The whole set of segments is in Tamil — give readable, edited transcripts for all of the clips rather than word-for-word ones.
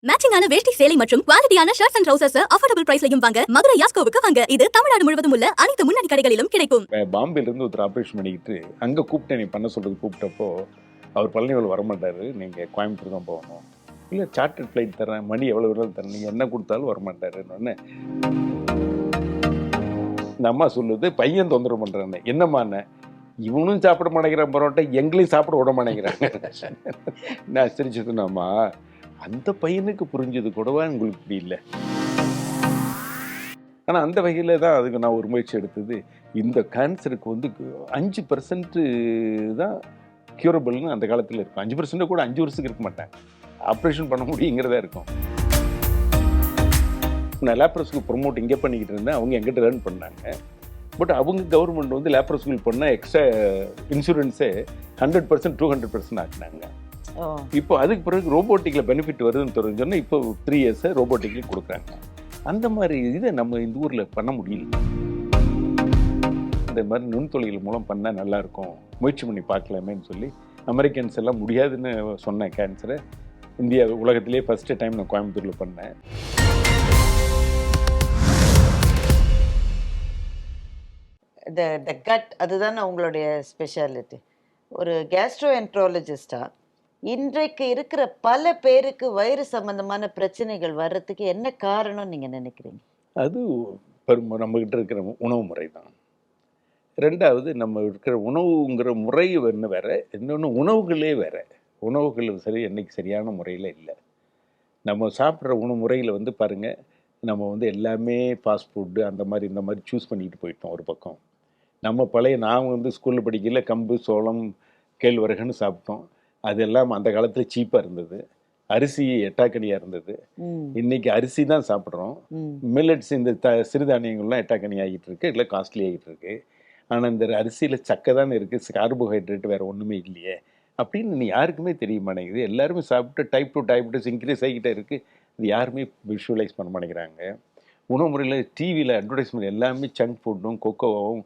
மேட்சிங்கான வேஷ்டி சேலை மற்றும் குவாலிட்டியான ஷர்ட்ஸ் அண்ட் ட்ரவுசர்ஸ் அஃபோர்டபிள் பிரைஸ்லயும் வாங்க மதுரை யாஸ்கோவுக்கு வாங்க. இது தமிழ்நாடு முழுவதும் உள்ள அனைத்து முன்னணி கடைகளிலும் கிடைக்கும். பாம்பேல இருந்து ஒருத்தர் ஆப்ரேஷன் பண்ணிக்கிட்டு அங்கே கூப்பிட்டு நீ பண்ண சொல்றது கூப்பிட்டப்போ அவர் பழனிவேல் வரமாட்டாரு, நீங்கள் கோயம்புத்தூர் தான் போகணும். இல்லை சார்ட்டர்ட் ஃப்ளைட் தரேன், மணி எவ்வளோ வேணாலும் தரேன், நீங்கள் என்ன கொடுத்தாலும் வரமாட்டாருன்னு இந்த அம்மா சொல்லுது, பையன் தொந்தரவு பண்ணுறான்னு. என்னம்மாண்ணே, இவனும் சாப்பிட மாட்டேங்கிறான் பரோட்டா, எங்களையும் சாப்பிட விட மாட்டேங்கிறாங்க. நான் சிரிச்சுட்டுனாம்மா, அந்த பையனுக்கு புரிஞ்சது கூடவா உங்களுக்கு இப்படி இல்லை. ஆனால் அந்த வகையில் தான் அதுக்கு நான் ஒரு முயற்சி எடுத்தது. இந்த கேன்சருக்கு வந்து 5% தான் க்யூரபிள்னு அந்த காலத்தில் இருக்கும். 5% கூட 5 வருஷத்துக்கு இருக்க மாட்டேன், ஆப்ரேஷன் பண்ண முடியுங்கிறதா இருக்கும். நான் லேப்ரோஸ்கோப் ப்ரொமோட் இங்கே பண்ணிக்கிட்டு இருந்தேன், அவங்க எங்கிட்ட லேர்ன் பண்ணாங்க. பட் அவங்க கவர்மெண்ட் வந்து லேப்ரோஸ்கோப் பண்ணால் எக்ஸ்ட்ரா இன்சூரன்ஸே 100% 200% ஆக்கினாங்க. இப்போ அதுக்கு பிறகு ரோபோட்டிக்கில் பெனிஃபிட் வருதுன்னு தெரிஞ்சோன்னா இப்போ 3 இயர்ஸ் ரோபோட்டிக்லேயும் கொடுக்குறாங்க. அந்த மாதிரி இதை நம்ம இந்த ஊரில் பண்ண முடியல. இந்த மாதிரி நுண்தொழில் மூலம் பண்ணால் நல்லாயிருக்கும், முயற்சி பண்ணி பார்க்கலாமேன்னு சொல்லி அமெரிக்கன்ஸ் எல்லாம் முடியாதுன்னு சொன்ன கேன்சரை இந்தியா உலகத்திலே ஃபஸ்ட்டு டைம் நான் கோயம்புத்தூரில் பண்ணேன். த கட் அதுதானே உங்களுடைய ஸ்பெஷாலிட்டி. ஒரு கேஸ்ட்ரோஎன்ட்ரோலஜிஸ்டா இன்றைக்கு இருக்கிற பல பேருக்கு வயிறு சம்பந்தமான பிரச்சனைகள் வர்றதுக்கு என்ன காரணம் நீங்கள் நினைக்கிறீங்க? அது நம்மக்கிட்ட இருக்கிற உணவு முறை தான். ரெண்டாவது, நம்ம இருக்கிற உணவுங்கிற முறை ஒன்று வேறு, இன்னொன்று உணவுகளே வேறு. உணவுகள் சரி என்றைக்கு சரியான முறையில் இல்லை. நம்ம சாப்பிட்ற உணவு முறையில் வந்து பாருங்கள், நம்ம வந்து எல்லாமே ஃபாஸ்ட் ஃபுட்டு அந்த மாதிரி இந்த மாதிரி சூஸ் பண்ணிட்டு போயிட்டோம். ஒரு பக்கம் நம்ம பழைய நான் வந்து ஸ்கூலில் படிக்கல கம்பு சோளம் கேழ்வரகுன்னு சாப்பிட்டோம். அதெல்லாம் அந்த காலத்தில் சீப்பாக இருந்தது, அரிசி எட்டாக்கனியாக இருந்தது. இன்னைக்கு அரிசி தான் சாப்பிட்றோம். மில்லட்ஸ் இந்த சிறுதானியங்கள்லாம் எட்டாக்கனி ஆகிட்டு இருக்கு, இல்லை காஸ்ட்லி ஆகிட்டு இருக்கு. ஆனால் இந்த அரிசியில் சக்கை தானே இருக்குது, கார்போஹைட்ரேட் வேறு ஒன்றுமே இல்லையே அப்படின்னு யாருக்குமே தெரிய மாட்டேங்குது. எல்லாருமே சாப்பிட்டு டைப் 2 டயபிட்டிஸ் இன்க்ரீஸ் ஆகிக்கிட்டே இருக்குது. இது யாருமே விஷுவலைஸ் பண்ண மாட்டேங்கிறாங்க. உணவு முறையில் டிவியில் அட்வர்டைஸ்மெண்ட் எல்லாமே சங்க் ஃபுட்டும் கொக்கோவும்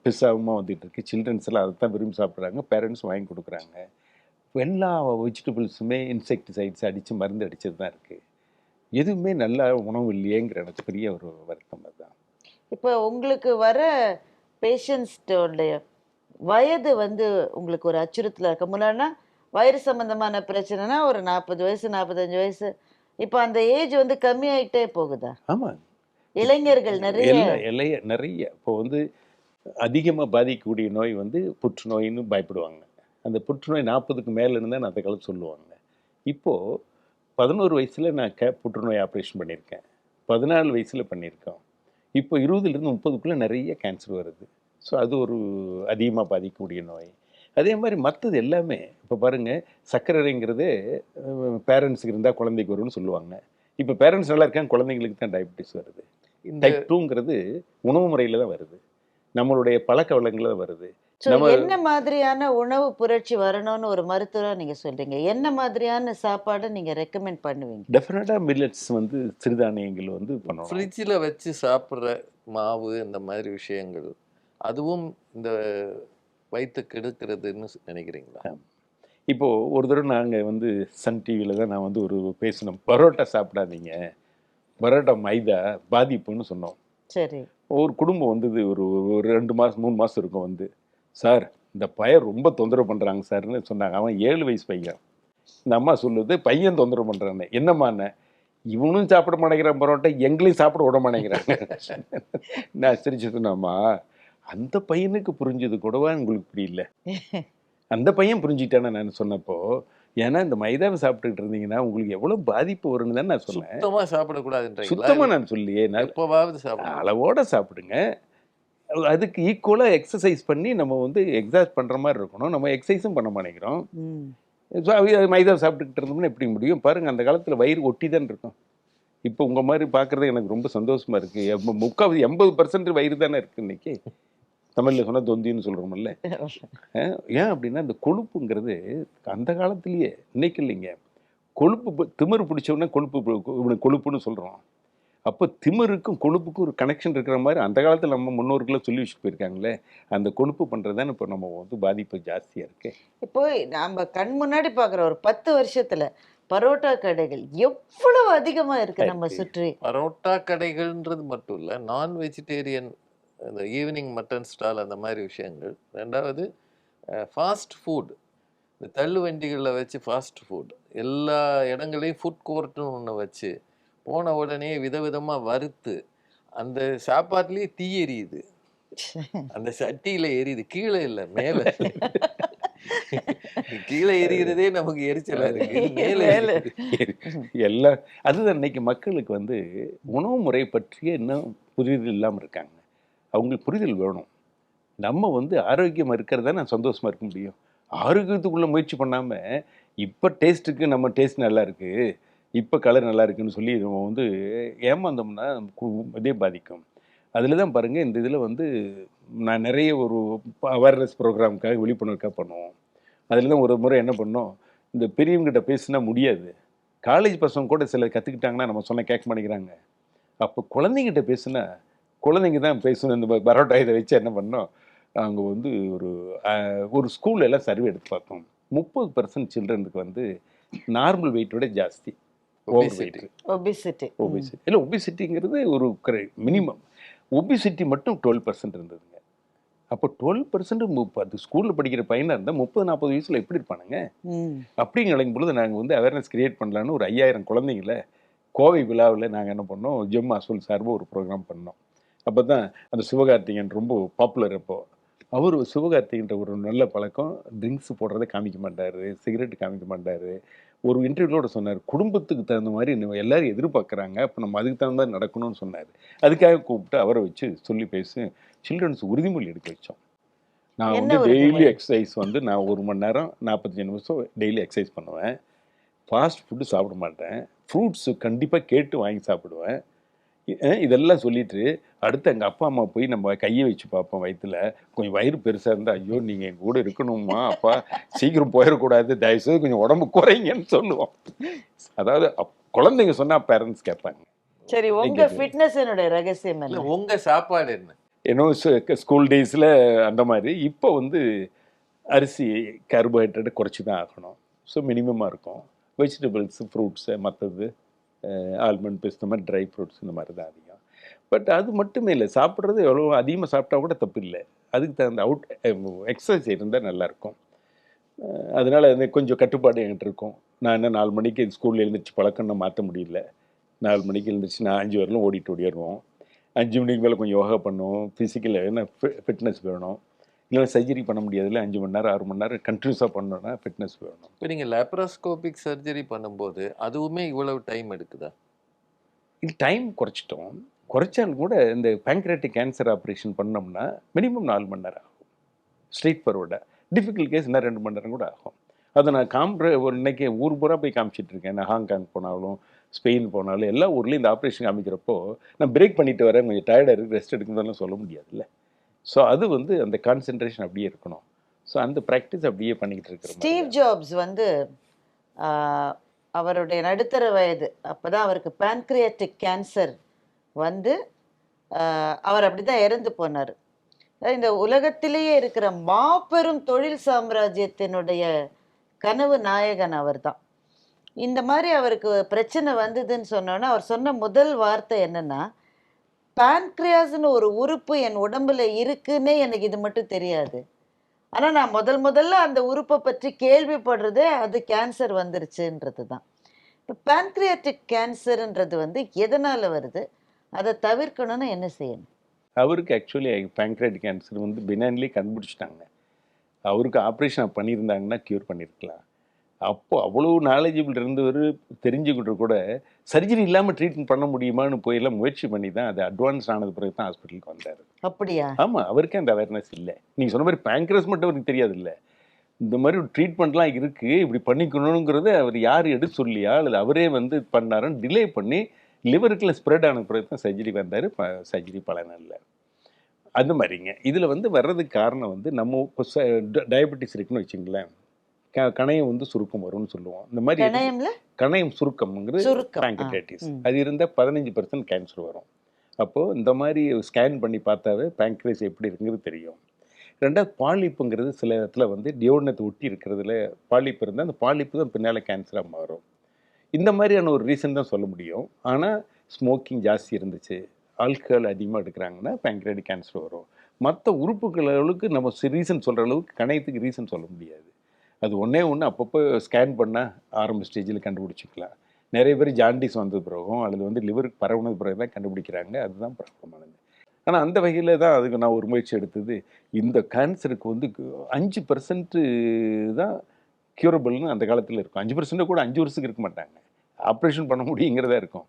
பிஸ்ஸாவும் வந்துட்டு இருக்கு. சில்ட்ரன்ஸ் எல்லாம் அதை தான் விரும்பி சாப்பிட்றாங்க, பேரண்ட்ஸ் வாங்கி கொடுக்குறாங்க. எல்லா வெஜிடபிள்ஸுமே இன்செக்டிசைட்ஸ் அடித்து மருந்து அடித்தது தான் இருக்குது. எதுவுமே நல்ல உணவு இல்லையேங்கிற எனக்கு பெரிய ஒரு வருத்தம் அதுதான். இப்போ உங்களுக்கு வர பேஷண்ட்ஸோடைய வயது வந்து உங்களுக்கு ஒரு அச்சுறுத்தலாக இருக்க முன்னாடினா வயிறு சம்பந்தமான பிரச்சனைனா ஒரு 40 வயசு 45 வயசு, இப்போ அந்த ஏஜ் வந்து கம்மியாயிட்டே போகுதா? ஆமாம், இளைஞர்கள் நிறைய இப்போ வந்து அதிகமாக பாதிக்கக்கூடிய நோய் வந்து புற்றுநோயின்னு பயப்படுவாங்க. அந்த புற்றுநோய் 40க்கு மேலே இருந்தால் நான் அந்த காலத்து சொல்லுவாங்க. இப்போது 11 வயசில் நான் புற்றுநோய் ஆப்ரேஷன் பண்ணியிருக்கேன், 14 வயசில் பண்ணியிருக்கோம். இப்போ 20லேருந்து 30க்குள்ளே நிறைய கேன்சர் வருது. ஸோ அது ஒரு அதிகமாக பாதிக்கக்கூடிய நோய். அதே மாதிரி மற்றது எல்லாமே இப்போ பாருங்கள், சர்க்கரைங்கிறது பேரண்ட்ஸுக்கு இருந்தால் குழந்தைக்கு வரும்னு சொல்லுவாங்க. இப்போ பேரண்ட்ஸ் நல்லா இருக்காங்க, குழந்தைங்களுக்கு தான் டயபிட்டிஸ் வருது. டைப் 2ங்கிறது உணவு முறையில் தான் வருது, நம்மளுடைய பழக்க வழக்கங்களில் தான் வருது. என்ன மாதிரியான உணவு புரட்சி வரணும்னு ஒரு மருத்துவரா நீங்க சொல்றீங்க? என்ன மாதிரியான சாப்பாடை நீங்க ரெக்கமெண்ட் பண்ணுவீங்க? டெஃபினட்டாக மில்லட்ஸ் வந்து சிறுதானியங்கள் வந்து பண்ணணும். ஃப்ரிட்ஜில் வச்சு சாப்பிட்ற மாவு இந்த மாதிரி விஷயங்கள் அதுவும் இந்த வயிற்று கெடுக்கிறதுன்னு நினைக்கிறீங்களா? இப்போது ஒரு தடவை நாங்கள் வந்து சன் டிவியில் தான் நான் வந்து ஒரு பேசினோம், பரோட்டா சாப்பிடாதீங்க, பரோட்டா மைதா பாதிப்புன்னு சொன்னோம். சரி, ஒரு குடும்பம் வந்தது, ஒரு 2 மாதம் 3 மாதம் இருக்கும், வந்து சார் இந்த பையன் ரொம்ப தொந்தரவு பண்ணுறாங்க சார்னு சொன்னாங்க. அவன் 7 வயசு பையன். இந்த அம்மா சொல்லுது, பையன் தொந்தரவு பண்ணுறான்னு. என்னம்மாண்ணே, இவனும் சாப்பிட மாட்டேங்கிறான் பரோட்டா, எங்களையும் சாப்பிட விட மாட்டேங்கிறாங்க. நான் சிரிச்சுட்டுனாம்மா, அந்த பையனுக்கு புரிஞ்சது கூடவா உங்களுக்கு இப்படி இல்லை. அந்த பையன் புரிஞ்சுக்கிட்டானே நான் சொன்னப்போ. ஏன்னா இந்த மைதாவை சாப்பிட்டுக்கிட்டு இருந்தீங்கன்னா உங்களுக்கு எவ்வளோ பாதிப்பு வரும்னு தான் நான் சொன்னேன். சுத்தமாக சாப்பிடக்கூடாதுன்றீங்களா? சுத்தமாக நான் சொல்லியே, எப்போவாவது சாப்பிட அளவோட சாப்பிடுங்க. அதுக்கு ஈக்குவலாக எக்ஸசைஸ் பண்ணி நம்ம வந்து எக்ஸசைஸ் பண்ணுற மாதிரி இருக்கணும். நம்ம எக்ஸசைஸும் பண்ண மாட்டேங்கிறோம். ஸோ மைதா சாப்பிட்டுக்கிட்டு இருந்தோம்னா எப்படி முடியும்? பாருங்கள், அந்த காலத்தில் வயிறு ஒட்டி தான் இருக்கும். இப்போ உங்கள் மாதிரி பார்க்குறது எனக்கு ரொம்ப சந்தோஷமாக இருக்குது. 80% வயிறு தானே இருக்குது இன்றைக்கி. தமிழில் சொன்னால் தொந்தின்னு சொல்கிறோம்ல. ஏன் அப்படின்னா இந்த கொழுப்புங்கிறது அந்த காலத்துலேயே, இன்னைக்கு இல்லைங்க. கொழுப்பு திமிரு பிடிச்சோடனே கொழுப்புன்னு சொல்கிறோம். அப்போ திமிருக்கும் கொழுப்புக்கும் ஒரு கனெக்ஷன் இருக்கிற மாதிரி அந்த காலத்தில் நம்ம முன்னோர்களும் சொல்லி வச்சுட்டு போயிருக்காங்களே. அந்த கொழுப்பு பண்ணுறது தான் இப்போ நம்ம வந்து பாதிப்பு ஜாஸ்தியாக இருக்குது. இப்போ நம்ம கண் முன்னாடி பார்க்குற ஒரு 10 வருஷத்தில் பரோட்டா கடைகள் எவ்வளவு அதிகமா இருக்கு நம்ம இருக்கு. சுற்றி. பரோட்டா கடைகள்ன்றது மட்டும் இல்லை, நான் வெஜிடேரியன் இந்த ஈவினிங் மட்டன் ஸ்டால் அந்த மாதிரி விஷயங்கள். ரெண்டாவது ஃபாஸ்ட் ஃபுட், இந்த தள்ளு வண்டிகளில் வச்சு ஃபாஸ்ட் ஃபுட் எல்லா இடங்களையும் ஃபுட் கோர்ட்டுன்னு ஒன்று வச்சு போன உடனே விதவிதமாக வறுத்து அந்த சாப்பாட்டுலேயே தீ எரியுது, அந்த சட்டியில் எரியுது, கீழே இல்லை மேலே. கீழே எரிகிறதே நமக்கு எரிச்சலா இருக்கு, மேலே மேல. எல்லாம் அதுதான் இன்னைக்கு மக்களுக்கு வந்து உணவு முறை பற்றிய இன்னும் புரிதல் இல்லாமல் இருக்காங்க. அவங்களுக்கு புரிதல் வேணும். நம்ம வந்து ஆரோக்கியமாக இருக்கிறதா நான் சந்தோஷமாக இருக்க முடியும். ஆரோக்கியத்துக்குள்ளே முயற்சி பண்ணாமல் இப்போ டேஸ்ட்டுக்கு நம்ம டேஸ்ட் நல்லா இருக்குது, இப்போ கலர் நல்லா இருக்குன்னு சொல்லி நம்ம வந்து ஏமாந்தோம்னா இதே பாதிக்கும். அதில் தான் பாருங்கள், இந்த இதில் வந்து நான் நிறைய ஒரு அவேர்னஸ் ப்ரோக்ராமுக்காக விழிப்புணர்வுக்காக பண்ணுவோம். அதில் தான் ஒரு முறை என்ன பண்ணோம், இந்த பெரியவங்ககிட்ட பேசினா முடியாது, காலேஜ் பசங்க கூட சிலர் கற்றுக்கிட்டாங்கன்னா நம்ம சொன்ன கேட்க மாட்டேங்கிறாங்க. அப்போ குழந்தைங்கிட்ட பேசுனா குழந்தைங்க தான் பேசணும். இந்த பரோட்டா இதை வச்சு என்ன பண்ணோம், அவங்க வந்து ஒரு ஸ்கூல்ல எல்லாம் சர்வே எடுத்து பார்த்தோம். 30% சில்ட்ரனுக்கு வந்து நார்மல் வெயிட்டோட ஜாஸ்தி ஓவர் வெயிட். ஒபிசிட்டி. ஒபிசிட்டி இல்லை, ஒபிசிட்டிங்கிறது ஒரு மினிமம். ஒபிசிட்டி மட்டும் 12% இருந்ததுங்க. அப்போ 12% அது ஸ்கூலில் படிக்கிற பையனாக இருந்தால் 30-40 வயசில் எப்படி இருப்பானுங்க? அப்படிங்க நினைக்கும் பொழுது நாங்கள் வந்து அவேர்னஸ் கிரியேட் பண்ணலான்னு ஒரு 5000 குழந்தைங்கள கோவை விழாவில் நாங்கள் என்ன பண்ணோம், ஜெம் அசோல் சார்பாக ஒரு ப்ரோக்ராம் பண்ணோம். அப்போ தான் அந்த சிவகார்த்திகேயன் ரொம்ப பாப்புலர். அப்போது அவர் சிவகார்த்திகன்ற ஒரு நல்ல பழக்கம், ட்ரிங்க்ஸ் போடுறதை காமிக்க மாட்டார், சிகரெட் காமிக்க மாட்டார். ஒரு இன்டர்வியூவோட சொன்னார், குடும்பத்துக்கு தகுந்த மாதிரி எல்லாரும் எதிர்பார்க்குறாங்க, அப்போ நம்ம அதுக்கு தகுந்த மாதிரி நடக்கணும்னு சொன்னார். அதுக்காக கூப்பிட்டு அவரை வச்சு சொல்லி பேசி சில்ட்ரன்ஸ் உறுதிமொழி எடுக்க வச்சோம். நான் என்ன வந்து டெய்லி உறுதிமொழி? எக்ஸசைஸ் வந்து நான் 1 மணி நேரம் 45 நிமிஷம் டெய்லி எக்ஸசைஸ் பண்ணுவேன். ஃபாஸ்ட் ஃபுட்டு சாப்பிட மாட்டேன், ஃப்ரூட்ஸு கண்டிப்பாக கேட்டு வாங்கி சாப்பிடுவேன். இதெல்லாம் சொல்லிட்டு அடுத்து எங்கள் அப்பா அம்மா போய் நம்ம கையை வச்சு பார்ப்போம் வயிற்றுல, கொஞ்சம் வயிறு பெருசாக இருந்தால், ஐயோ நீங்கள் எங்கள் கூட இருக்கணுமா அப்பா, சீக்கிரம் போயிடக்கூடாது, தயவுசெய்து கொஞ்சம் உடம்பு குறைங்கன்னு சொல்லுவோம். அதாவது குழந்தைங்க சொன்னால் பேரண்ட்ஸ் கேட்பாங்க. சரி, உங்க ஃபிட்னஸினுடைய ரகசியம் இல்லை, என்ன? உங்க சாப்பாடு என்ன? இன்னும் ஸ்கூல் டேஸில் அந்த மாதிரி. இப்போ வந்து அரிசி கார்போஹைட்ரேட்டை குறைச்சி தான் ஆகணும். ஸோ மினிமமாக இருக்கும். வெஜிடபிள்ஸு, ஃப்ரூட்ஸு, மற்றது ஆல்மண்ட், பிஸ்த மாதிரி ட்ரை ஃப்ரூட்ஸ் இந்த மாதிரி தான் அதிகம். பட் அது மட்டுமே இல்லை, சாப்பிட்றது எவ்வளோ அதிகமாக சாப்பிட்டா கூட தப்பு இல்லை. அதுக்கு தகுந்த எக்ஸசைஸ் இருந்தால் நல்லாயிருக்கும். அதனால் அந்த கொஞ்சம் கட்டுப்பாடு என்கிட்ட இருக்கும். நான் என்ன 4 மணிக்கு ஸ்கூலில் எழுந்திரிச்சு பழக்கம்னு மாற்ற முடியல. 4 மணிக்கு எழுந்திரிச்சு நான் 5 வரலும் ஓடிடுவோம். 5 மணிக்கு மேலே கொஞ்சம் யோகா பண்ணுவோம். ஃபிசிக்கல் என்ன ஃபிட்னஸ் வேணும். இல்லைன்னா சர்ஜரி பண்ண முடியாதுல்ல, 5 மணி நேரம் 6 மணி நேரம் கண்டினியூஸாக பண்ணோன்னா ஃபிட்னஸ் வேணும். இப்போ நீங்கள் லேப்ரோஸ்கோபிக் சர்ஜரி பண்ணும்போது அதுவுமே இவ்வளவு டைம் எடுக்குதா? இது டைம் குறைச்சிட்டோம். குறைச்சாலும் கூட இந்த பேங்க்ரியாட்டிக் கேன்சர் ஆப்ரேஷன் பண்ணோம்னா மினிமம் 4 மணி நேரம் ஆகும். ஸ்ட்ரெயிட் ஃபார்வர்டாக. டிஃபிகல்ட் கேஸ் இன்னும் 2 மணி நேரம் கூட ஆகும். அதை நான் ஒரு இன்னைக்கு ஊர் பூரா போய் காமிச்சிட்டு இருக்கேன். நான் ஹாங்காங் போனாலும் ஸ்பெயின் போனாலும் எல்லா ஊர்லேயும் இந்த ஆப்ரேஷன் காமிக்கிறப்போ நான் பிரேக் பண்ணிட்டு வரேன், கொஞ்சம் டயர்டாக இருக்குது, ரெஸ்ட் எடுக்கணும்னு சொல்ல முடியாதுல்ல. ஸோ அது வந்து அந்த கான்சென்ட்ரேஷன் அப்படியே இருக்கணும். ஸோ அந்த ப்ராக்டிஸ் அப்படியே பண்ணிக்கிட்டு இருக்கிறோம். ஸ்டீவ் ஜாப்ஸ் வந்து அவருடைய நடுத்தர வயது அப்பதான் அவருக்கு pancreatic கேன்சர் வந்து அவர் அப்படிதான் இறந்து போனார். இந்த உலகத்திலேயே இருக்கிற மாபெரும் தொழில் சாம்ராஜ்யத்தினுடைய கனவு நாயகன் அவர் தான். இந்த மாதிரி அவருக்கு பிரச்சனை வந்ததுன்னு சொன்னோன்னா அவர் சொன்ன முதல் வார்த்தை என்னன்னா, பான்க்ரியாஸ்னு ஒரு உறுப்பு என் உடம்புல இருக்குன்னே எனக்கு இது மட்டும் தெரியாது, ஆனால் நான் முதல்ல அந்த உறுப்பை பற்றி கேள்விப்படுறதே அது கேன்சர் வந்துருச்சுன்றது தான். இப்போ பேன்க்ரியாட்டிக் கேன்சர்ன்றது வந்து எதனால் வருது, அதை தவிர்க்கணும்னு என்ன செய்யணும்? அவருக்கு ஆக்சுவலி பேங்க்ரியாட்டிக் கேன்சர் வந்து பினான்லேயே கண்டுபிடிச்சிட்டாங்க. அவருக்கு ஆப்ரேஷன் பண்ணியிருந்தாங்கன்னா க்யூர் பண்ணியிருக்கலாம். அப்போது அவ்வளோ நாலேஜபிள் இருந்தவர் தெரிஞ்சுக்கிட்டு கூட சர்ஜரி இல்லாமல் ட்ரீட்மெண்ட் பண்ண முடியுமான்னு போயெல்லாம் முயற்சி பண்ணி தான் அது அட்வான்ஸ் ஆனது பிறகு தான் ஹாஸ்பிட்டலுக்கு வந்தார். அப்படியா? ஆமாம், அவருக்கே அந்த அவேர்னஸ் இல்லை. நீங்கள் சொன்ன மாதிரி பேங்க்ரஸ் மட்டும் அவருக்கு தெரியாது இல்லை, இந்த மாதிரி ஒரு ட்ரீட்மெண்ட்லாம் இருக்குது, இப்படி பண்ணிக்கணுங்கிறத அவர் யார் எடுத்து சொல்லியா அல்லது அவரே வந்து பண்ணாருன்னு டிலே பண்ணி லிவருக்குள்ள ஸ்ப்ரெட் ஆன பிறகு தான் சர்ஜரி வந்தார். சர்ஜரி பலன் இல்லை. அந்த மாதிரிங்க இதில் வந்து வர்றதுக்கு காரணம் வந்து நம்ம இப்போ டயபெட்டிஸ் இருக்குன்னு வச்சுங்களேன், கணையம் வந்து சுருக்கம் வரும்னு சொல்லுவோம். இந்த மாதிரி கணையம் சுருக்கம்ங்கிறது பேங்க்ரியாட்டிஸ். அது இருந்தால் 15% கேன்சர் வரும். அப்போது இந்த மாதிரி ஸ்கேன் பண்ணி பார்த்தாவே பேங்க்ரியாஸ் எப்படி இருக்குங்கிறது தெரியும். ரெண்டாவது பாலிப்புங்கிறது சில இடத்துல வந்து டியோடனத்தை ஒட்டி இருக்கிறதுல பாலிப்பு இருந்தால் அந்த பாலிப்பு தான் பின்னால் கேன்சராக மாறும். இந்த மாதிரியான ஒரு ரீசன் தான் சொல்ல முடியும். ஆனால் ஸ்மோக்கிங் ஜாஸ்தி இருந்துச்சு, ஆல்கஹால் அதிகமாக எடுக்கிறாங்கன்னா பேங்க்ரியாட்டிக் கேன்சர் வரும். மற்ற உறுப்புகள் அளவுக்கு நம்ம ரீசன் சொல்கிற அளவுக்கு கணையத்துக்கு ரீசன் சொல்ல முடியாது. அது ஒன்றே ஒன்று அப்பப்போ ஸ்கேன் பண்ணால் ஆரம்ப ஸ்டேஜில் கண்டுபிடிச்சிக்கலாம். நிறைய பேர் ஜாண்டிஸ் வந்த பிறகும் அல்லது வந்து லிவருக்கு பரவுனது பிறகு தான் கண்டுபிடிக்கிறாங்க. அதுதான் ப்ராப்ளமானது. ஆனால் அந்த வகையில் தான் அதுக்கு நான் ஒரு முயற்சி எடுத்தது. இந்த கேன்சருக்கு வந்து 5% தான் க்யூரபிள்னு அந்த காலத்தில் இருக்கும். 5% கூட 5 வருஷத்துக்கு இருக்க மாட்டாங்க. ஆப்ரேஷன் பண்ண முடியுங்கிறதா இருக்கும்.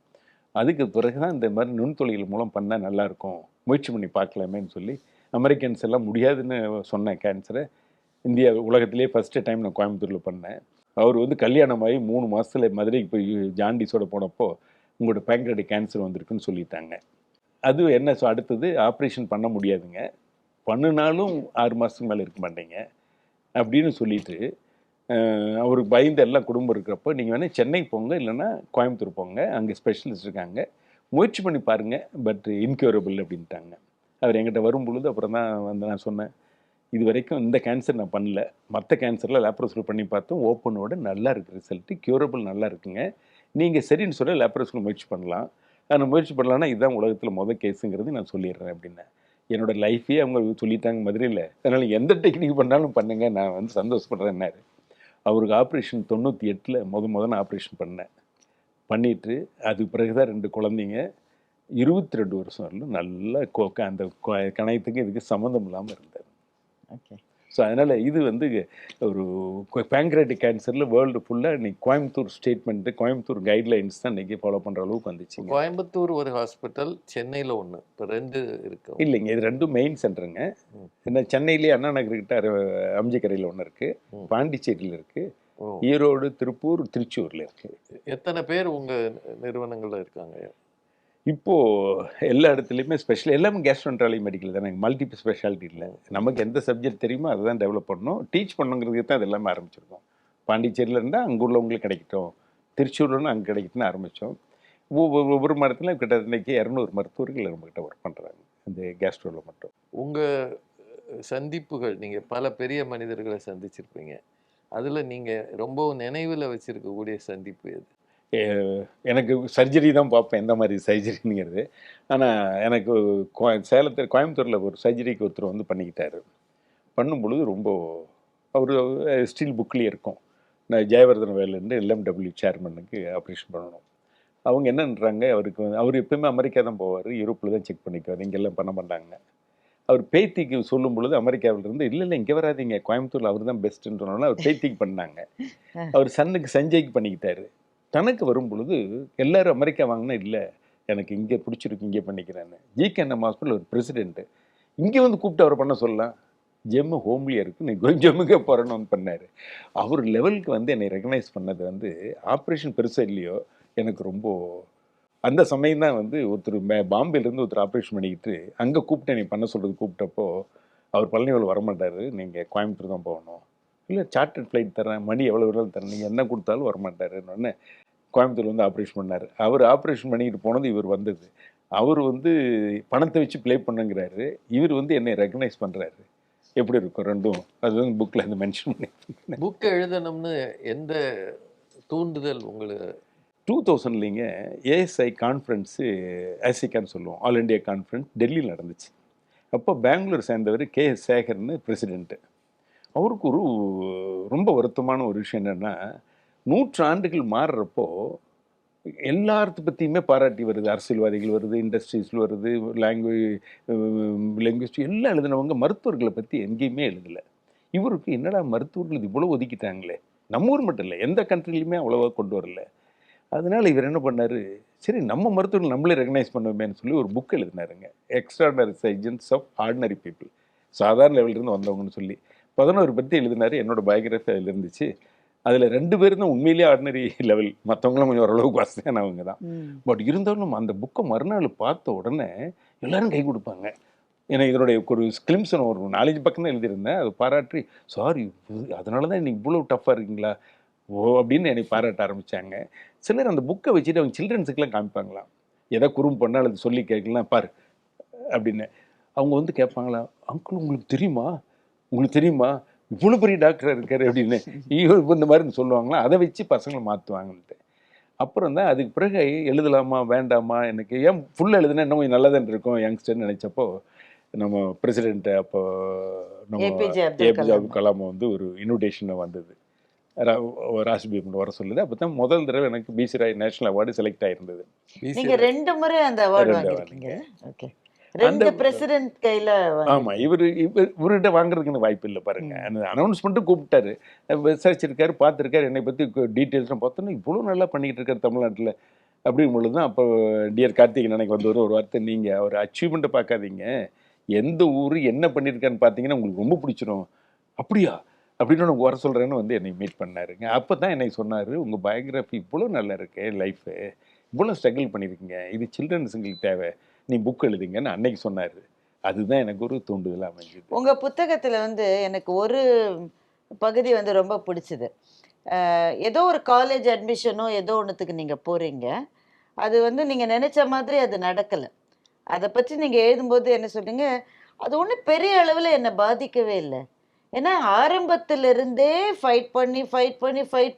அதுக்கு பிறகு தான் இந்த மாதிரி நுண்துளைகள் மூலம் பண்ணால் நல்லாயிருக்கும், முயற்சி பண்ணி பார்க்கலாமேன்னு சொல்லி அமெரிக்கன்ஸ் எல்லாம் முடியாதுன்னு சொன்ன கேன்சரை இந்தியா உலகத்திலேயே ஃபஸ்ட்டு டைம் நான் கோயம்புத்தூரில் பண்ணேன். அவர் வந்து கல்யாணமாகி 3 மாதத்துல மதுரைக்கு போய் ஜாண்டிஸோட போனப்போ உங்களோட பேங்க்ரியாட்டிக் கேன்சர் வந்திருக்குன்னு சொல்லிட்டாங்க. அது என்ன அடுத்தது ஆப்ரேஷன் பண்ண முடியாதுங்க, பண்ணினாலும் 6 மாதத்துக்கு மேலே இருக்க மாட்டீங்க அப்படின்னு சொல்லிட்டு அவருக்கு பயந்து எல்லாம் குடும்பம் இருக்கிறப்போ நீங்கள் வேணால் சென்னை போங்க, இல்லைன்னா கோயம்புத்தூர் போங்க, அங்கே ஸ்பெஷலிஸ்ட் இருக்காங்க, முயற்சி பண்ணி பாருங்கள், பட் இன்க்யூரபிள் அப்படின்ட்டாங்க. அவர் என்கிட்ட வரும் பொழுது அப்புறம் தான் வந்து நான் சொன்னேன், இது வரைக்கும் இந்த கேன்சர் நான் பண்ணல, மற்ற கேன்சரில் லேப்ரோஸ்கோபி பண்ணி பார்த்தோம், ஓப்பனோட நல்லா இருக்குது ரிசல்ட்டு, க்யூரபிள் நல்லா இருக்குங்க, நீங்கள் சரின்னு சொல்ல லேப்ரோஸ்கோபி முயற்சி பண்ணலாம், ஆனால் முயற்சி பண்ணலான்னா இதுதான் உலகத்தில் மொதல் கேஸுங்கிறது நான் சொல்லிடுறேன் அப்படின்னேன். என்னோட லைஃபே அவங்க சொல்லிட்டாங்க மதுரையில், அதனால் எந்த டெக்னிக் பண்ணாலும் பண்ணுங்க, நான் வந்து சந்தோஷப்படுறேன்னாரு. அவருக்கு ஆப்ரேஷன் 98 முதல்ல ஆப்ரேஷன் பண்ணேன். பண்ணிவிட்டு அதுக்கு பிறகு தான் 2 குழந்தைங்க, 22 வருஷம் வரலும் நல்லா அந்த கணையத்துக்கு இதுக்கு சம்மந்தம் இல்லாமல் இருந்தார். ஓகே. ஸோ அதனால் இது வந்து ஒரு பேங்க்ரியாட்டிக் கேன்சரில் வேர்ல்டு ஃபுல்லாக இன்றைக்கி கோயம்புத்தூர் ஸ்டேட்மெண்ட்டு, கோயம்புத்தூர் கைட்லைன்ஸ் தான் இன்றைக்கி ஃபாலோ பண்ணுற அளவுக்கு வந்துச்சு. கோயம்புத்தூர் ஒரு ஹாஸ்பிட்டல், சென்னையில் ஒன்று, இப்போ 2 இருக்கு இல்லைங்க, இது 2 மெயின் சென்டருங்க. என்ன சென்னையிலேயே அண்ணா நகர்கிட்ட அம்ஜிக்கரையில் ஒன்று இருக்குது, பாண்டிச்சேரியில் இருக்குது, ஈரோடு, திருப்பூர், திருச்சூரில் இருக்குது. எத்தனை பேர் உங்கள் நிறுவனங்களில் இருக்காங்க? இப்போது எல்லா இடத்துலையுமே ஸ்பெஷல், எல்லாமே கேஸ்ட்ரோஎன்ட்ராலஜி மெடிக்கல் தானே, மல்டிபிள் ஸ்பெஷாலிட்டி இல்லை. நமக்கு எந்த சப்ஜெக்ட் தெரியுமோ அதை தான் டெவலப் பண்ணணும், டீச் பண்ணுங்கிறதுக்கு தான் அது எல்லாமே ஆரம்பிச்சிருக்கோம். பாண்டிச்சேரியில் இருந்தால் அங்கே உள்ளவங்களுக்கு கிடைக்கட்டும், திருச்சூர்லன்னு அங்கே கிடைக்கட்டும்னு ஆரம்பித்தோம். ஒவ்வொரு மரத்துலையும் கிட்டத்தட்ட 200 மருத்துவர்கள் நம்மக்கிட்ட ஒர்க் பண்ணுறாங்க இந்த கேஸ்ட்ரோவில் மட்டும். உங்கள் சந்திப்புகள், நீங்கள் பல பெரிய மனிதர்களை சந்திச்சிருப்பீங்க, அதில் நீங்கள் ரொம்பவும் நினைவில் வச்சுருக்கக்கூடிய சந்திப்பு எது? எனக்கு சர்ஜரி தான் பார்ப்பேன், எந்த மாதிரி சர்ஜரிங்கிறது. ஆனால் எனக்கு கோயம்புத்தூரில் ஒரு சர்ஜரிக்கு ஒருத்தர் வந்து பண்ணிக்கிட்டார். பண்ணும் பொழுது ரொம்ப அவர் ஸ்டில் புக்லேயே இருக்கும், நான் ஜெயவர்தன வேலேருந்து LMW சேர்மனுக்கு ஆப்ரேஷன் பண்ணணும். அவங்க என்னன்றாங்க, அவருக்கு அவர் எப்போயுமே அமெரிக்கா தான் போவார், யூரோப்பில் தான் செக் பண்ணிக்குவார், இங்கெல்லாம் பண்ண மாட்டாங்க. அவர் பேத்திக்கு சொல்லும் பொழுது அமெரிக்காவிலேருந்து இல்லை இங்கே வராதிங்க, கோயம்புத்தூரில் அவர் தான் பெஸ்ட்டுன்னு சொன்னோன்னா அவர் பேத்திக்கு பண்ணாங்க. அவர் சன்னுக்கு சஞ்சய்க்கு பண்ணிக்கிட்டாரு. தனக்கு வரும் பொழுது எல்லோரும் அமெரிக்கா வாங்கினா இல்லை, எனக்கு இங்கே பிடிச்சிருக்கு, இங்கே பண்ணிக்கிறேன்னு. GKNM ஹாஸ்பிட்டல் ஒரு பிரசிடென்ட்டு இங்கே வந்து கூப்பிட்டு அவரை பண்ண சொல்லலாம், ஜெம்மு ஹோம்லியாக இருக்குது, நீ ஜெம்முக்கே போகிறேன்னு வந்து பண்ணார். அவர் லெவலுக்கு வந்து என்னை ரெகனைஸ் பண்ணது வந்து ஆப்ரேஷன் பெருசாக இல்லையோ எனக்கு ரொம்ப, அந்த சமயம் தான் வந்து ஒருத்தர் பாம்பேலேருந்து ஒருத்தர் ஆப்ரேஷன் பண்ணிக்கிட்டு அங்கே கூப்பிட்டு நீ பண்ண சொல்கிறது கூப்பிட்டப்போ, அவர் பழனிவேல் வரமாட்டார், நீங்கள் கோயம்புத்தூர் தான் போகணும், இல்லை சார்ட்டர்ட் ஃப்ளைட் தரேன், மணி எவ்வளோ வேணாலும் தரேன், நீங்கள் என்ன கொடுத்தாலும் வரமாட்டாருன்னு கோயம்புத்தூர் வந்து ஆப்ரேஷன் பண்ணார். அவர் ஆப்ரேஷன் பண்ணிக்கிட்டு போனது இவர் வந்தது, அவர் வந்து பணத்தை வச்சு ப்ளே பண்ணுங்கிறாரு, இவர் வந்து என்னை ரெகனைஸ் பண்ணுறாரு. எப்படி இருக்கும் ரெண்டும்? அது வந்து புக்கில் வந்து மென்ஷன் பண்ணி. புக்கை எழுதணும்னு எந்த தூண்டுதல் உங்களுக்கு? 2000லிங்க ASI கான்ஃபரன்ஸு, ஆசிக்கான்னு சொல்லுவோம், ஆல் இண்டியா கான்ஃபரன்ஸ் டெல்லியில் நடந்துச்சு. அப்போ பெங்களூர் சேர்ந்தவர் KS சேகர்னு பிரசிடெண்ட்டு. அவருக்கு ஒரு ரொம்ப வருத்தமான ஒரு விஷயம் என்னென்னா, 100 ஆண்டுகள் மாறுறப்போ எல்லாத்த பற்றியுமே பாராட்டி வருது, அரசியல்வாதிகள் வருது, இண்டஸ்ட்ரீஸில் வருது, லாங்குவேஜ் எல்லாம் எழுதினவங்க மருத்துவர்களை பற்றி எங்கேயுமே எழுதலை. இவருக்கு என்னடா மருத்துவர்கள் இது இவ்வளோ ஒதுக்கிட்டாங்களே, நம்ம ஊர் மட்டும் இல்லை எந்த கண்ட்ரிலையுமே அவ்வளோவா கொண்டு வரல. அதனால் இவர் என்ன பண்ணார், சரி நம்ம மருத்துவர்கள் நம்மளே ரெகனைஸ் பண்ணுவோமேன்னு சொல்லி ஒரு புக் எழுதினாருங்க, extraordinary surgeons of ordinary people, சாதாரண லெவலிருந்து வந்தவங்கன்னு சொல்லி 11 பற்றி எழுதினார். என்னோடய பயோகிராஃபி அதில் இருந்துச்சு. அதில் 2 பேர் தான் உண்மையிலேயே ஆர்டினரி லெவல், மற்றவங்களும் கொஞ்சம் ஓரளவுக்கு வசதியானவங்க தான். பட் இருந்தாலும் அந்த புக்கை மறுநாள் பார்த்த உடனே எல்லோரும் கை கொடுப்பாங்க. ஏன்னா இதனுடைய ஒரு கிளிம்ஸன் ஒரு 4-5 பக்கம் தான் எழுதியிருந்தேன், அதை பாராட்டி, சாரி அதனால தான் இன்னைக்கு இவ்வளோ டஃப்பாக இருக்கீங்களா அப்படின்னு என்னை பாராட்ட ஆரம்பித்தாங்க. சிலர் அந்த புக்கை வச்சுட்டு அவங்க சில்ட்ரன்ஸுக்கெலாம் காமிப்பாங்களாம், எதை குறும் பண்ணால் அது சொல்லி கேட்கலாம் பாரு அப்படின்னு. அவங்க வந்து கேட்பாங்களா, அங்கிள் உங்களுக்கு தெரியுமா, உங்களுக்கு தெரியுமா இவ்வளோ பெரிய டாக்டராக இருக்காரு அப்படின்னு இந்த மாதிரி சொல்லுவாங்களா, அதை வச்சு பசங்களை மாற்றுவாங்கன்ட்டு. அப்புறம் தான் அதுக்கு பிறகு எழுதலாமா வேண்டாமா, எனக்கு ஏன் ஃபுல்லாக எழுதுனா இன்னும் கொஞ்சம் நல்லா தான் இருக்கும் யங்ஸ்டர்னு நினச்சப்போ, நம்ம பிரசிடென்ட் அப்போ நம்ம ஏபிஜே அப்துல் ஏபிஜே கலாம். அப்துல் கலாம் வந்து ஒரு இன்விடேஷன் வந்தது. ராஷ்பீம் வர சொல்லுது. அப்போ தான் முதல் தடவை எனக்கு BC Roy national award select ஆயிருந்தது. நீங்க 2 முறை அந்த அவார்டு 2 வாங்கியிருக்கீங்க. ஓகே. அந்த 2 பிரசிடென்ட் கையில ஆமா. இவர்கிட்ட வாங்குறதுக்கு எனக்கு வாய்ப்பு இல்லை பாருங்க. அந்த அனௌன்ஸ்மெண்ட்டும் கூப்பிட்டாரு. விசாரிச்சிருக்காரு, பார்த்துருக்காரு, என்னை பற்றி டீட்டெயில்ஸ்லாம் பார்த்தோன்னா இவ்வளோ நல்லா பண்ணிக்கிட்டு இருக்காரு தமிழ்நாட்டில் அப்படிங்கும் பொழுது தான் அப்போ டியர் கார்த்திகேயன் எனக்கு வந்து ஒரு வார்த்தை, நீங்கள் ஒரு அச்சீவ்மெண்ட்டை பார்க்காதீங்க, எந்த ஊர் என்ன பண்ணியிருக்கான்னு பார்த்தீங்கன்னா உங்களுக்கு ரொம்ப பிடிச்சிரும். அப்படியா அப்படின்னு உனக்கு வர சொல்கிறேன்னு வந்து என்னை மீட் பண்ணாருங்க. அப்போ தான் என்னை சொன்னார், உங்கள் பயோகிராஃபி இவ்வளோ நல்லா இருக்கு, லைஃபு இவ்வளோ ஸ்ட்ரகிள் பண்ணியிருக்கீங்க, இது சில்ட்ரன்ஸுங்களுக்கு தேவை, நீ புக் எழுதுங்கன்னு அன்னைக்கு சொன்னார். அதுதான் எனக்கு ஒரு தூண்டுதலாக அமைஞ்சது. உங்க புத்தகத்துல வந்து எனக்கு ஒரு பகுதி வந்து ரொம்ப பிடிச்சது. ஏதோ ஒரு காலேஜ் அட்மிஷனோ ஏதோ ஒன்றுத்துக்கு நீங்க போறீங்க. அது வந்து நீங்க நினைச்ச மாதிரி அது நடக்கல. அதை பற்றி நீங்க எழுதும்போது என்ன சொல்றீங்க, அது ஒன்றும் பெரிய அளவில் என்னை பாதிக்கவே இல்லை. ஏன்னா ஆரம்பத்திலிருந்தே ஃபைட்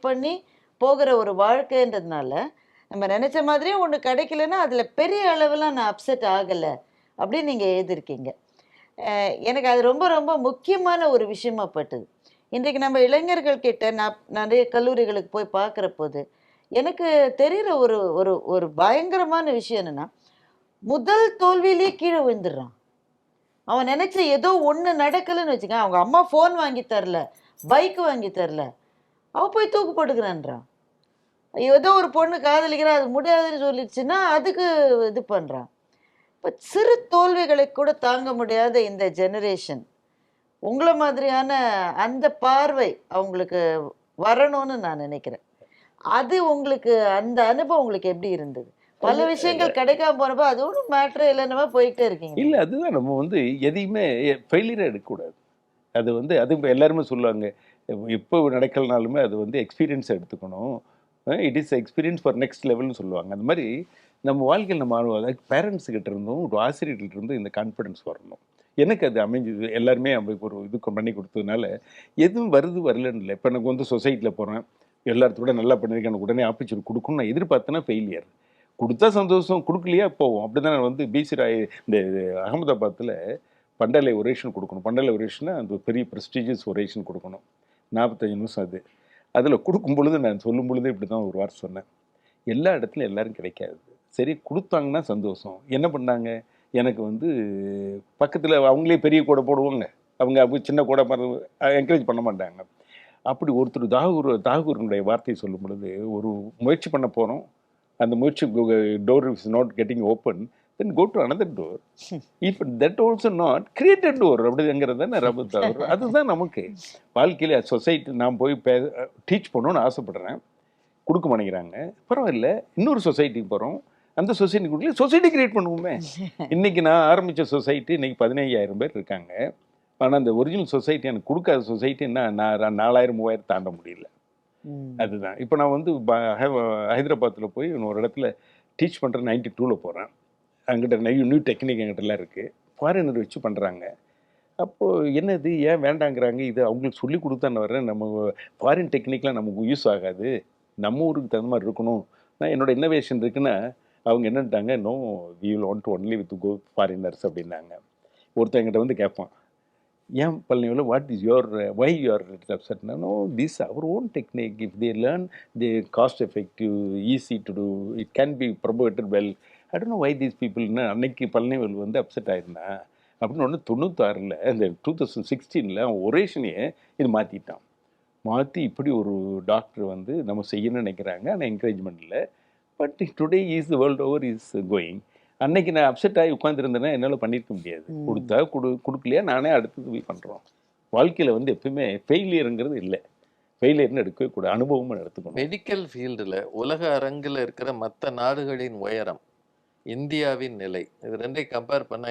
பண்ணி போகிற ஒரு வாழ்க்கைன்றதுனால நம்ம நினைச்ச மாதிரியே ஒன்று கிடைக்கலன்னா அதில் பெரிய அளவில் நான் அப்செட் ஆகலை அப்படின்னு நீங்கள் எழுதியிருக்கீங்க. எனக்கு அது ரொம்ப ரொம்ப முக்கியமான ஒரு விஷயமா பட்டது. இன்றைக்கு நம்ம இளைஞர்கள் கிட்ட நான் நிறைய கல்லூரிகளுக்கு போய் பார்க்குற போது எனக்கு தெரிகிற ஒரு ஒரு ஒரு பயங்கரமான விஷயம் என்னென்னா, முதல் தோல்வியிலேயே கீழே விழுந்துடுறான். அவன் நினைச்ச ஏதோ ஒன்று நடக்கலைன்னு வச்சுக்க, அவங்க அம்மா ஃபோன் வாங்கி தரல, பைக் வாங்கி தரல, அவன் போய் தூக்கு போட்டுக்கிறான்றான். ஏதோ ஒரு பொண்ணு காதலிக்கிறா, அது முடியாதுன்னு சொல்லிடுச்சுன்னா அதுக்கு இது பண்ணுறான். இப்போ சிறு தோல்விகளை கூட தாங்க முடியாத இந்த ஜெனரேஷன், உங்களை மாதிரியான அந்த பார்வை அவங்களுக்கு வரணும்னு நான் நினைக்கிறேன். அது உங்களுக்கு அந்த அனுபவம் உங்களுக்கு எப்படி இருந்தது? பல விஷயங்கள் கிடைக்காம போனப்போ அது ஒன்றும் மேட்ரே இல்லைன்னமா போயிட்டே இருக்கீங்க. இல்லை, அதுதான் நம்ம வந்து எதையுமே ஃபெயிலியராக எடுக்கக்கூடாது. அது வந்து அது இப்போ எல்லாருமே சொல்லுவாங்க, இப்போ நடக்கலனாலுமே அது வந்து எக்ஸ்பீரியன்ஸ் எடுத்துக்கணும். It is experience for next லெவல்னு சொல்லுவாங்க. அந்த மாதிரி நம்ம வாழ்க்கையில் நம்ம பேரண்ட்ஸுக்கிட்ட இருந்தும் ஒரு ஆசிரியர்கிட்ட இருந்தும் இந்த கான்ஃபிடென்ஸ் வரணும். எனக்கு அது அமைஞ்சது. எல்லாருமே அவங்களுக்கு ஒரு இது பண்ணி கொடுத்ததுனால எதுவும் வருது வரலன்னு இல்லை. இப்போ எனக்கு வந்து சொசைட்டியில் போகிறேன், எல்லாத்தோட நல்லா பண்ணியிருக்கேன், எனக்கு உடனே ஆப்பர்ச்சுனிட்டி கொடுக்கணும்னு நான் எதிர்பார்த்தேன்னா ஃபெயிலியர். கொடுத்தா சந்தோஷம், கொடுக்கலையா போவோம். அப்படி தான் நான் வந்து பிசி ராய் இந்த அகமதாபாத்தில் பண்டாலை ஒரேஷன் கொடுக்கணும். பண்டாலை ஒரேஷன்னா அந்த பெரிய ப்ரெஸ்டீஜியஸ் ஒரேஷன் கொடுக்கணும். 45 நிமிஷம் அது. அதில் கொடுக்கும் பொழுது நான் சொல்லும் பொழுது இப்படி தான் ஒரு வார்த்தை சொன்னேன், எல்லா இடத்துலையும் எல்லோரும் கிடைக்காது. சரி கொடுத்தாங்கன்னா சந்தோஷம். என்ன பண்ணாங்க, எனக்கு வந்து பக்கத்தில் அவங்களே பெரிய கூடை போடுவாங்க, அவங்க சின்ன கூடை என்கரேஜ் பண்ண மாட்டாங்க. அப்படி ஒருத்தர் தாகூருடைய வார்த்தையை சொல்லும் பொழுது, ஒரு முயற்சி பண்ண போகிறோம், அந்த முயற்சி door is not getting open, then go to another door, if that also not create a door அப்படிங்கிறது தான் ரபத் தாகூர். அதுதான் நமக்கு வாழ்க்கையில் சொசைட்டி நான் போய் டீச் பண்ணணும்னு ஆசைப்படுறேன், கொடுக்க மாட்டேங்கிறாங்க. பரவாயில்ல, இன்னொரு சொசைட்டிக்கு போகிறோம், அந்த சொசைட்டிக்குள்ளே சொசைட்டி கிரியேட் பண்ணுவோமே. இன்றைக்கி நான் ஆரம்பித்த சொசைட்டி இன்றைக்கி 15,000 பேர் இருக்காங்க. ஆனால் அந்த ஒரிஜினல் சொசைட்டி எனக்கு கொடுக்காத சொசைட்டின்னா நான் 4,000-3,000 தாண்ட முடியல. அதுதான் இப்போ நான் வந்து ஹைதராபாத்தில் போய் ஒரு இடத்துல டீச் பண்ணுறேன். 92ல் போகிறேன். அங்கிட்ட நியூ டெக்னிக் எங்கிட்டலாம் இருக்குது, ஃபாரினர் வச்சு பண்ணுறாங்க. அப்போது என்னது ஏன் வேண்டாங்கிறாங்க, இது அவங்களுக்கு சொல்லி கொடுத்தான்னு வர்றேன், நம்ம ஃபாரின் டெக்னிக்லாம் நமக்கு யூஸ் ஆகாது, நம்ம ஊருக்கு தகுந்த மாதிரி இருக்கணும். நான் என்னோடய இன்னோவேஷன் இருக்குன்னா அவங்க என்னட்டாங்க, no we will want to only with go foreigners அப்படின்னாங்க. ஒருத்தர் என்கிட்ட வந்து கேட்பான், ஏன் பழனியில் what is your why you're அப்செட்னா, no this our own technique, if they learn the cost effective, easy to do, it can be promoted well, I don't know why these பீப்புள்னு அன்னைக்கு பழனிவேல் வந்து அப்செட் ஆயிருந்தான். அப்படின்னு ஒன்று 96ல் இந்த 2016ல் அவன் ஒரேஷனையே இது மாற்றிட்டான். மாற்றி இப்படி ஒரு டாக்டர் வந்து நம்ம செய்யணும்னு நினைக்கிறாங்க, ஆனால் என்கரேஜ்மெண்ட் இல்லை. But today is the world over is going. அன்னைக்கு நான் அப்செட் ஆகி உட்காந்துருந்தேன்னா என்னால் பண்ணியிருக்க முடியாது. கொடுத்தா கொடுக்கலையா நானே அடுத்தது போய் பண்ணுறோம். வாழ்க்கையில் வந்து எப்பவுமே ஃபெயிலியருங்கிறது இல்லை, ஃபெயிலியர்னு எடுக்கவே கூட அனுபவமும் எடுத்துக்கணும். மெடிக்கல் ஃபீல்டில் உலக அரங்கில் இருக்கிற மற்ற நாடுகளின் உயரம், இந்தியாவின் நிலை, இது ரெண்டையும் கம்பேர் பண்ண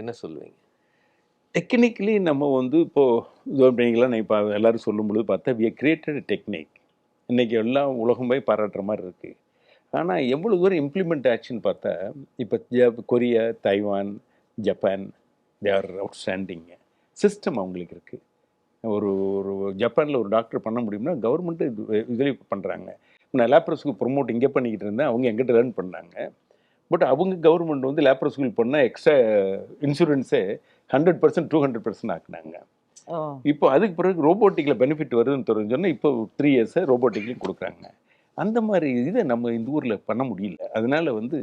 என்ன சொல்லுவீங்க? டெக்னிக்கலி நம்ம வந்து இப்போது நான் இப்போ எல்லோரும் சொல்லும் பொழுது பார்த்தா வி ஆர் கிரியேட்டட் டெக்னிக். இன்றைக்கி எல்லாம் உலகம் போய் பாராட்டுற மாதிரி இருக்குது. ஆனால் எவ்வளோ தூரம் இம்ப்ளிமெண்ட் ஆச்சுன்னு பார்த்தா, இப்போ Korea, Taiwan, Japan, they are outstanding. System அவங்களுக்கு இருக்குது. ஒரு ஜப்பானில் ஒரு டாக்டர் பண்ண முடியும்னா கவர்மெண்ட்டு உதவி பண்ணுறாங்க. நான் லேப்ரோஸ்கோப் ப்ரொமோட் இங்கே பண்ணிக்கிட்டு இருந்தேன், அவங்க எங்கிட்ட லேர்ன் பண்ணாங்க. பட் அவங்க கவர்மெண்ட் வந்து லேப்ரோஸ்கோப் பண்ணால் எக்ஸ்ட்ரா இன்சூரன்ஸே 100% 200% ஆக்குனாங்க. ஓ இப்போ அதுக்கு பிறகு ரோபோட்டிக்கில் பெனிஃபிட் வருதுன்னு தெரிஞ்சோன்னா இப்போ 3 இயர்ஸை ரோபோட்டிக்லேயும் கொடுக்குறாங்க. அந்த மாதிரி இதை நம்ம இந்த ஊரில் பண்ண முடியல. அதனால வந்து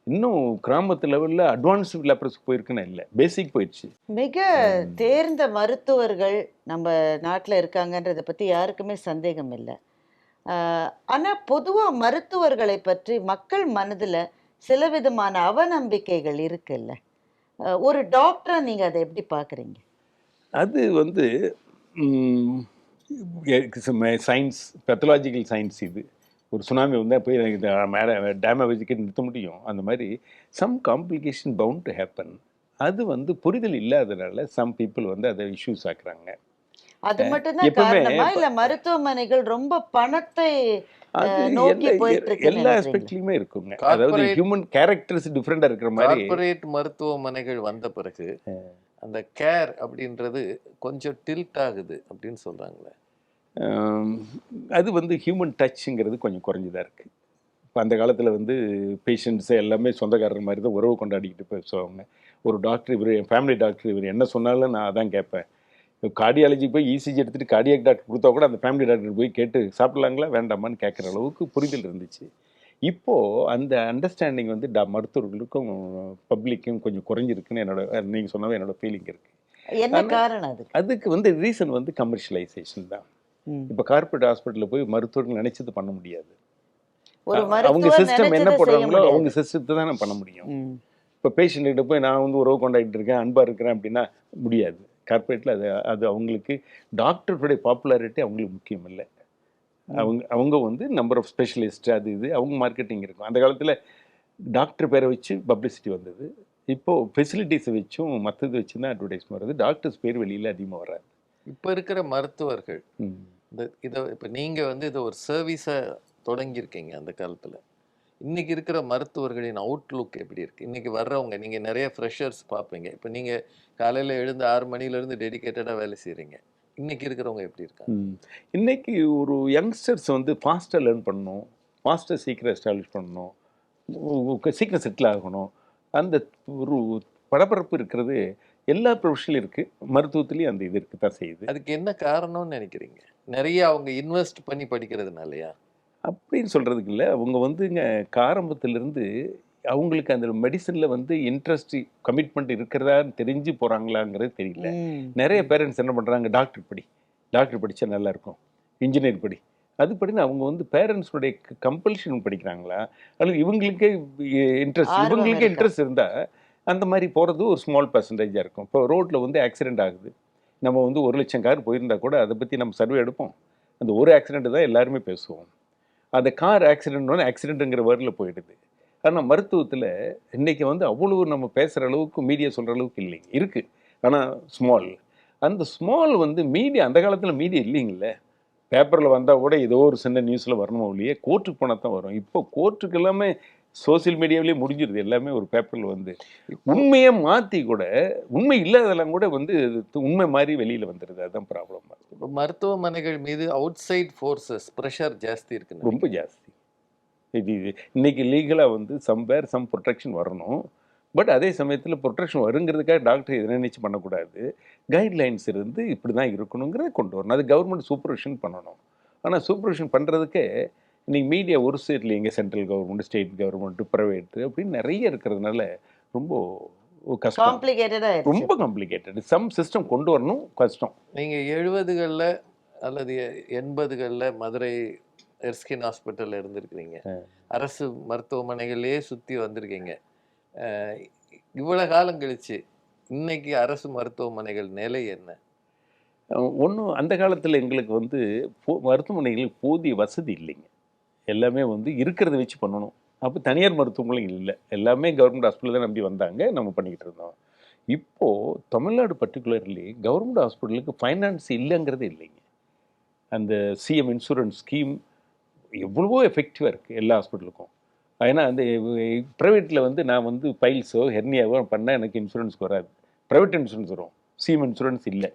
இன்னும் கிராமத்து லெவலில் அட்வான்ஸ்டு லேப்ரோஸ்கோப் போயிருக்குன்னு இல்லை, பேசிக் போயிடுச்சு. மிக தேர்ந்த மருத்துவர்கள் நம்ம நாட்டில் இருக்காங்கன்றதை பற்றி யாருக்குமே சந்தேகம் இல்லை. ஆனால் பொதுவாக மருத்துவர்களை பற்றி மக்கள் மனதில் சில விதமான அவநம்பிக்கைகள் இருக்குல்ல. ஒரு டாக்டரா நீங்கள் அதை எப்படி பார்க்குறீங்க? அது வந்து சயின்ஸ், பெத்தலாஜிக்கல் சயின்ஸ். இது ஒரு சுனாமி வந்தால் போய் இந்த மேலே டேமை வச்சுக்க நிறுத்த முடியும். அந்த மாதிரி some complication bound to happen. அது வந்து புரிதல் இல்லாதனால சம் பீப்புள் வந்து அதை இஷ்யூஸ் ஆக்குறாங்க. அது மட்டும்தான் எப்பவுமே காரணமா இல்ல மருத்துவமனைகள் ரொம்ப பணத்தை அது நோக்கி போயிட்டு எல்லா இருக்குன்னு ஆஸ்பெக்ட்லையுமே இருக்குங்க. அதாவது Corporate- ஹியூமன் கேரக்டர்ஸ் டிஃப்ரெண்டாக இருக்கிற மாதிரி கார்ப்பரேட் மருத்துவமனைகள் வந்த பிறகு அந்த கேர் அப்படின்றது கொஞ்சம் டில்ட் ஆகுது அப்படின்னு சொல்றாங்களே. அது வந்து ஹியூமன் டச்சுங்கிறது கொஞ்சம் குறைஞ்சிதான் இருக்குது. இப்போ அந்த காலத்தில் வந்து பேஷண்ட்ஸை எல்லாமே சொந்தக்காரர் மாதிரி தான் உறவு கொண்டாடிக்கிட்டு பேசுவாங்க. ஒரு டாக்டர், இவர் என் ஃபேமிலி டாக்டர், இவர் என்ன சொன்னாலும் நான் அதான் கேட்பேன். கார்டியாலஜி போய் இசிஜி எடுத்துகிட்டு கார்டியாக் டாக்டர் கொடுத்தா கூட அந்த ஃபேமிலி டாக்டர் போய் கேட்டு சாப்பிட்லாங்களா வேண்டாமான்னு கேட்குற அளவுக்கு புரிதல் இருந்துச்சு. இப்போது அந்த அண்டர்ஸ்டாண்டிங் வந்து மருத்துவர்களுக்கும் பப்ளிக்கும் கொஞ்சம் குறைஞ்சிருக்குன்னு நீங்கள் சொன்னவே என்னோட ஃபீலிங் இருக்குது. என்ன காரணம் அது? அதுக்கு வந்து ரீசன் வந்து கமர்ஷியலைசேஷன் தான். இப்போ கார்பரேட் ஹாஸ்பிட்டலில் போய் மருத்துவர்கள் நினைச்சது பண்ண முடியாது. ஒரு அவங்க மருத்துவர் சிஸ்டம் என்ன நினைச்சதை செய்ய போடுறாங்களோ முடியாது. அவங்க சிஸ்டத்தை தான் பண்ண முடியும். ம். இப்போ பேஷண்ட்கிட்ட போய் நான் வந்து உறவு கொண்டாடிட்டு இருக்கேன், அன்பாக இருக்கிறேன் அப்படின்னா முடியாது. கார்பரேட்டில் அது அவங்களுக்கு டாக்டருடைய பாப்புலாரிட்டி அவங்களுக்கு முக்கியம் இல்லை. அவங்க வந்து நம்பர் ஆஃப் ஸ்பெஷலிஸ்ட் அது இது அவங்க மார்க்கெட்டிங் இருக்கும். அந்த காலத்தில் டாக்டர் பேரை வச்சு பப்ளிசிட்டி வந்தது. இப்போது ஃபெசிலிட்டிஸை வச்சும் மற்றது வச்சு தான் அட்வர்டைஸ்மெண்ட் வருது. டாக்டர்ஸ் பேர் வெளியில் அதிகமாக வராது. இப்போ இருக்கிற மருத்துவர்கள் இதை இப்போ நீங்கள் வந்து இதை ஒரு சர்வீஸை தொடங்கியிருக்கீங்க அந்த காலத்தில். இன்னைக்கு இருக்கிற மருத்துவர்களின் அவுட்லுக் எப்படி இருக்குது? இன்னைக்கு வர்றவங்க நீங்கள் நிறைய ஃப்ரெஷர்ஸ் பார்ப்பீங்க. இப்போ நீங்கள் காலையில் எழுந்து 6 மணிலேருந்து டெடிக்கேட்டடாக வேலை செய்கிறீங்க. இன்னைக்கு இருக்கிறவங்க எப்படி இருக்காங்க? இன்னைக்கு ஒரு யங்ஸ்டர்ஸ் வந்து ஃபாஸ்ட்டாக லேர்ன் பண்ணணும், ஃபாஸ்ட்டாக சீக்கிரம் எஸ்டாப்ளிஷ் பண்ணணும், சீக்கிரம் செட்டில் ஆகணும். அந்த ஒரு படபரப்பு இருக்கிறது எல்லா ப்ரொஃபஷன்லையும் இருக்குது, மருத்துவத்துலேயும் அந்த இது இருக்கு தான் செய்யுது. அதுக்கு என்ன காரணம்னு நினைக்கிறீங்க? நிறைய அவங்க இன்வெஸ்ட் பண்ணி படிக்கிறதுனாலயா? அப்படின்னு சொல்கிறதுக்கு இல்லை, அவங்க வந்துங்க ஆரம்பத்திலேருந்து அவங்களுக்கு அந்த மெடிசனில் வந்து இன்ட்ரெஸ்ட் கமிட்மெண்ட் இருக்கிறதான்னு தெரிஞ்சு போகிறாங்களாங்கிறது தெரியல. நிறைய பேரண்ட்ஸ் என்ன பண்ணுறாங்க, டாக்டர் படித்தா நல்லாயிருக்கும், இன்ஜினியர் படி, அது படின்னு அவங்க வந்து பேரண்ட்ஸுடைய கம்பல்ஷன் படிக்கிறாங்களா அல்லது இவங்களுக்கே இன்ட்ரெஸ்ட் இருந்தால் அந்த மாதிரி போகிறது ஒரு ஸ்மால் பர்சன்டேஜாக இருக்கும். இப்போ ரோட்டில் வந்து ஆக்சிடெண்ட் ஆகுது, நம்ம வந்து 1 லட்சம் கார் போயிருந்தா கூட அதை பற்றி நம்ம சர்வே எடுப்போம். அந்த ஒரு ஆக்சிடெண்ட்டு தான் எல்லாருமே பேசுவோம். அந்த கார் ஆக்சிடெண்ட்டுங்கிற வேர்டில் போயிடுது. ஆனால் மருத்துவத்தில் இன்றைக்கி வந்து அவ்வளோ நம்ம பேசுகிற அளவுக்கு மீடியா சொல்கிற அளவுக்கு இல்லைங்க, இருக்குது. ஆனால் ஸ்மால், அந்த ஸ்மால் வந்து மீடியா அந்த காலத்தில் மீடியா இல்லைங்கள. பேப்பரில் வந்தால் கூட ஏதோ ஒரு சின்ன நியூஸில் வரணும் ஒழிய கோர்ட்டுக்கு போனால் தான் வரும். இப்போ கோர்ட்டுக்கு எல்லாமே சோசியல் மீடியாவிலேயே முடிஞ்சிருது. எல்லாமே ஒரு பேப்பரில் வந்து உண்மையை மாற்றி கூட உண்மை இல்லாதெல்லாம் கூட வந்து உண்மை மாதிரி வெளியில் வந்துடுது. அதுதான் ப்ராப்ளம். இப்போ மருத்துவமனைகள் மீது அவுட் சைட் ஃபோர்ஸஸ் ப்ரெஷர் ஜாஸ்தி இருக்குன்னு ரொம்ப ஜாஸ்தி. இது இன்னைக்கு லீகலாக வந்து சம் ப்ரொடெக்ஷன் வரணும். பட் அதே சமயத்தில் ப்ரொடெக்ஷன் வருங்கிறதுக்காக டாக்டர் எதை நினைச்சு பண்ணக்கூடாது. கைட்லைன்ஸ் இருந்து இப்படி தான் இருக்கணுங்கிறத கொண்டு வரணும். அது கவர்மெண்ட் சூப்பர்விஷன் பண்ணணும். ஆனால் சூப்பர்விஷன் பண்ணுறதுக்கே இன்றைக்கி மீடியா ஒரு ஸ்டேட்டில் எங்கே central government, state government, private அப்படின்னு நிறைய இருக்கிறதுனால ரொம்ப கஷ்டம், ரொம்ப காம்ப்ளிகேட்டட். சம் சிஸ்டம் கொண்டு வரணும், கஷ்டம். நீங்கள் 70களில் அல்லது 80களில் மதுரை எர்ஸ்கின் ஹாஸ்பிட்டலில் இருந்திருக்கிறீங்க, அரசு மருத்துவமனைகளே சுற்றி வந்திருக்கீங்க. இவ்வளோ காலம் கழிச்சு இன்னைக்கு அரசு மருத்துவமனைகள் நிலை என்ன? ஒன்றும் அந்த காலத்தில் எங்களுக்கு வந்து மருத்துவமனைகளுக்கு போதிய வசதி இல்லைங்க. எல்லாமே வந்து இருக்கிறத வச்சு பண்ணணும். அப்போ தனியார் மருத்துவமனைகள் இல்லை, எல்லாமே கவர்மெண்ட் ஹாஸ்பிட்டல் தான் நம்பி வந்தாங்க, நம்ம பண்ணிக்கிட்டு இருந்தோம். இப்போது தமிழ்நாடு பர்டிகுலர்லி கவர்மெண்ட் ஹாஸ்பிட்டலுக்கு ஃபைனான்ஸ் இல்லைங்கிறது இல்லைங்க. அந்த சிஎம் இன்சூரன்ஸ் ஸ்கீம் எவ்வளவோ எஃபெக்டிவாக இருக்குது எல்லா ஹாஸ்பிட்டலுக்கும். ஏன்னா அந்த ப்ரைவேட்டில் வந்து நான் வந்து பைல்ஸோ ஹெர்னியாவோ பண்ணால் எனக்கு இன்சூரன்ஸ்க்கு வராது. ப்ரைவேட் இன்சூரன்ஸ் வரும், சிஎம் இன்சூரன்ஸ் இல்லை.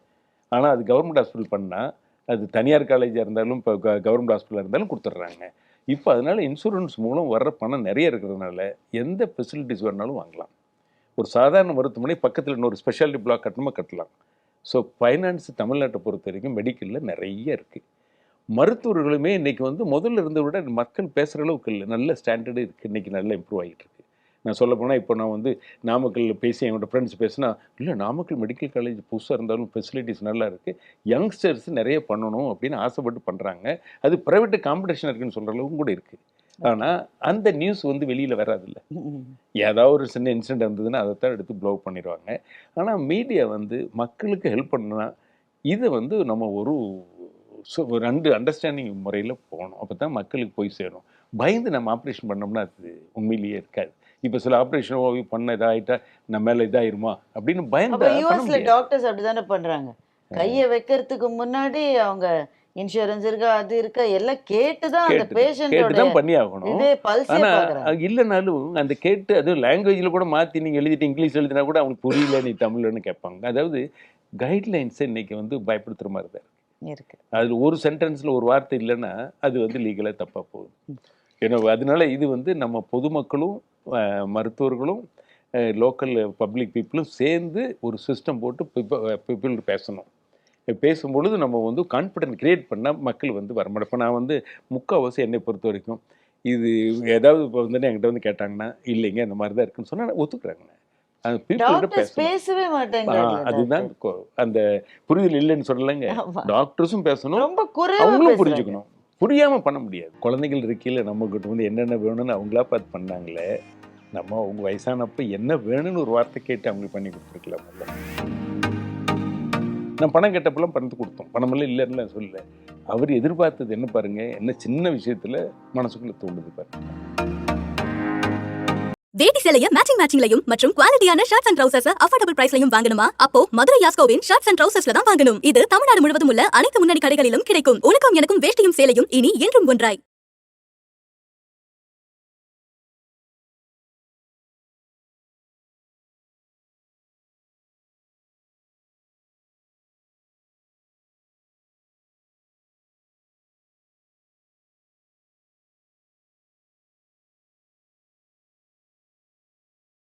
ஆனால் அது கவர்மெண்ட் ஹாஸ்பிட்டல் பண்ணால் அது தனியார் காலேஜாக இருந்தாலும் இப்போ கவர்மெண்ட் ஹாஸ்பிட்டலாக இருந்தாலும் கொடுத்துட்றாங்க. இப்போ அதனால இன்சூரன்ஸ் மூலம் வர்ற பணம் நிறைய இருக்கிறதுனால எந்த ஃபெசிலிட்டிஸ் வேணாலும் வாங்கலாம். ஒரு சாதாரண மருத்துவமனை பக்கத்தில் இன்னொரு ஸ்பெஷாலிட்டி பிளாக் கட்டணுமா கட்டலாம். ஸோ ஃபைனான்ஸ் தமிழ்நாட்டை பொறுத்த வரைக்கும் மெடிக்கலில் நிறைய இருக்குது. மருத்துவர்களுமே இன்றைக்கி வந்து முதல்ல இருந்த விட மக்கள் பேசுகிற அளவுக்கு இல்லை, நல்ல ஸ்டாண்டர்டு இருக்குது, இன்றைக்கி நல்லா இம்ப்ரூவ் ஆகிட்டு இருக்கு. நான் சொல்ல போனால் இப்போ நான் வந்து நாமக்கல்லில் பேசி என்னோடய ஃப்ரெண்ட்ஸ் பேசினா, இல்லை நாமக்கல் மெடிக்கல் காலேஜ் புதுசாக இருந்தாலும் ஃபெசிலிட்டிஸ் நல்லா இருக்குது, யங்ஸ்டர்ஸ் நிறைய பண்ணணும் அப்படின்னு ஆசைப்பட்டு பண்ணுறாங்க. அது ப்ரைவேட்டு காம்படிஷன் இருக்குன்னு சொல்கிற அளவுக்கு கூட இருக்குது. ஆனால் அந்த நியூஸ் வந்து வெளியில் வராதில்ல. ஏதாவது ஒரு சின்ன இன்சிடென்ட் இருந்ததுன்னா அதைத்தான் எடுத்து ப்ளோ பண்ணிடுவாங்க. ஆனால் மீடியா வந்து மக்களுக்கு ஹெல்ப் பண்ணா இதை வந்து நம்ம ஒரு ரெண்டு அண்டர்ஸ்டாண்டிங் முறையில் போகணும். அப்போ தான் மக்களுக்கு போய் சேரும். பயந்து நம்ம ஆப்ரேஷன் பண்ணோம்னா அது உண்மையிலேயே இருக்காது. இப்போ சில ஆப்ரேஷன் பண்ண இதாகிட்டா நம்ம மேலே இதாயிருமா அப்படின்னு பயந்து யூஎஸ்ல டாக்டர்ஸ் அப்படிதானே பண்றாங்க. கையை வைக்கிறதுக்கு முன்னாடி அவங்க இன்சூரன்ஸ் இருக்கா அது இருக்கா எல்லாம் கேட்டுதான் அந்த பேஷண்ட் தான் பண்ணி ஆகணும். ஆனால் இல்லைனாலும் அந்த கேட்டு அதுவும் லாங்குவேஜில் கூட மாற்றி நீங்கள் எழுதிட்டு இங்கிலீஷ் எழுதினா கூட அவங்களுக்கு புரியல நீ தமிழ்னு கேட்பாங்க. அதாவது கைட்லைன்ஸை இன்னைக்கு வந்து பயப்படுத்துகிற மாதிரி தான் இருக்கு. அதில் ஒரு சென்டென்ஸில் ஒரு வார்த்தை இல்லைன்னா அது வந்து லீகலாக தப்பாக போகுது. ஏன்னா அதனால இது வந்து நம்ம பொதுமக்களும் மருத்துவர்களும் லோக்கல் பப்ளிக் பீப்புளும் சேர்ந்து ஒரு சிஸ்டம் போட்டு பீப்புள் பேசணும். பேசும்பொழுது நம்ம வந்து கான்ஃபிடென்ட் க்ரியேட் பண்ணால் மக்கள் வந்து வரமாட்டோம். இப்போ நான் வந்து முக்கால்வாசி என்னை பொறுத்த வரைக்கும் இது ஏதாவது இப்போ வந்து என்கிட்ட வந்து கேட்டாங்கன்னா இல்லைங்க இந்த மாதிரி தான் இருக்குன்னு சொன்னால் ஒத்துக்குறாங்க. அந்த பீப்புள்கிட்ட பேசவே மாட்டாங்க. அதுதான் அந்த புரிதல் இல்லைன்னு சொல்லலைங்க. டாக்டர்ஸும் பேசணும், அவங்களும் புரிஞ்சுக்கணும். புரியாமல் பண்ண முடியாது. குழந்தைகள் இருக்கையில் நம்மக்கிட்ட வந்து என்னென்ன வேணும்னு அவங்களா பார்த்து பண்ணாங்களே, நம்ம அவங்க வயசானப்போ என்ன வேணும்னு ஒரு வார்த்தை கேட்டு அவங்களுக்கு பண்ணி கொடுத்துருக்கலாம். நான் பணம் கேட்டப்பெல்லாம் பணத்தை கொடுத்தோம், பணமெல்லாம் இல்லைன்னு சொல்லல. அவர் எதிர்பார்த்தது என்ன பாருங்க, என்ன சின்ன விஷயத்துல மனசுக்குள்ள தோணுது பாருங்க. வேட்டி சேலைய மேட்சிங்லயும் மற்றும் குவாலிட்டியான ஷர்ட்ஸ் அண்ட் ட்ரவுசர்ஸ் அஃபோர்டபிள் பிரைஸ்லயும் வாங்கணுமா? அப்போ மதுரை யாஸ்கோவின் ஷர்ட்ஸ் அண்ட் ட்ரவுசர்ஸ்ல தான் வாங்கணும். இது தமிழ்நாடு முழுவதும் உள்ள அனைத்து முன்னணி கடைகளிலும் கிடைக்கும். உனக்கும் எனக்கும் வேஷ்டியும் சேலையும் இனி என்றும் ஒன்றாய்.